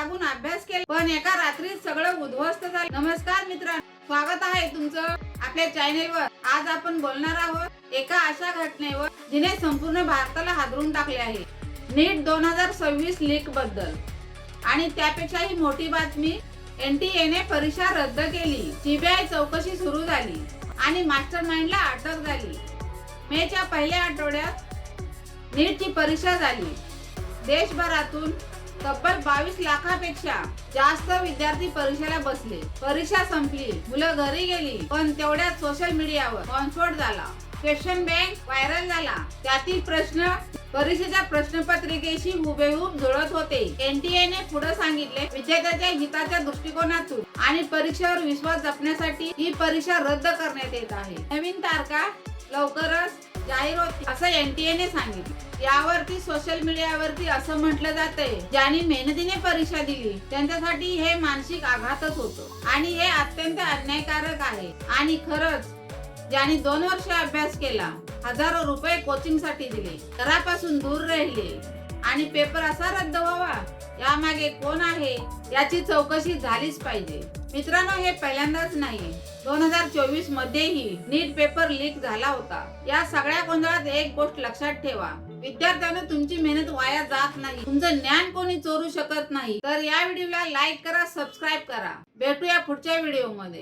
जागून अभ्यास केला, पण एका रात्रीत सगळं उद्ध्वस्त झालं. नमस्कार मित्रांनो, स्वागत आहे तुमचं आपल्या चॅनेलवर. आज आपण बोलणार आहोत एका अशा घटनेवर जिने संपूर्ण भारताला हादरून टाकले आहे. नीट 2026 लीक बद्दल. आणि त्यापेक्षाही मोठी बातमी, एनटीएने परीक्षा रद्द केली. सीबीआय चौकशी सुरू झाली आणि मास्टरमाइंडला अटक झाली. मेच्या पहिल्या आठवड्यात नीटची परीक्षा झाली. देशभरातून तब्बल 22 लाखापेक्षा जास्त विद्यार्थी परीक्षेला बसले. परीक्षा संपली, मुलं घरी गेली, पण तेवढ्यात सोशल मीडियावर बॉम्बस्फोट झाला. क्वेश्चन बँक व्हायरल झाला. त्यातील प्रश्न परीक्षेच्या प्रश्नपत्रिकेशी हुबेहूब जुळत होते. एनटीएने पुढे सांगितले, विद्यार्थ्यांच्या हिताच्या दृष्टिकोनातून आणि परीक्षेवर विश्वास जपण्यासाठी ही परीक्षा रद्द करण्यात येत आहे. नवीन तारखा लवकरच जाहीर होती, असं एनटीएने सांगितलं. यावरती सोशल मीडियावरती असं म्हटलं जातंय, ज्यांनी मेहनतीने परीक्षा दिली त्यांच्यासाठी हे मानसिक आघातच होतं आणि हे अत्यंत अन्यायकारक आहे. आणि खरंच ज्यांनी 2 वर्ष अभ्यास केला, हजारो रुपये कोचिंग साठी दिले, घरापासून दूर राहिले आणि पेपर असा रद्द व्हावा, यामागे कोण आहे याची चौकशी झालीच पाहिजे. मित्रांनो, हे पहिल्यांदाच नाही, 2024 मध्येही नीट पेपर लीक झाला होता. या सगळ्या गोंधळात एक गोष्ट लक्षात ठेवा, विद्यार्थ्यांनो, तुमची मेहनत वाया जात नाही. तुमचं ज्ञान कोणी चोरू शकत नाही. तर या व्हिडिओला लाईक करा, सबस्क्राईब करा. भेटूया पुढच्या व्हिडिओ मध्ये.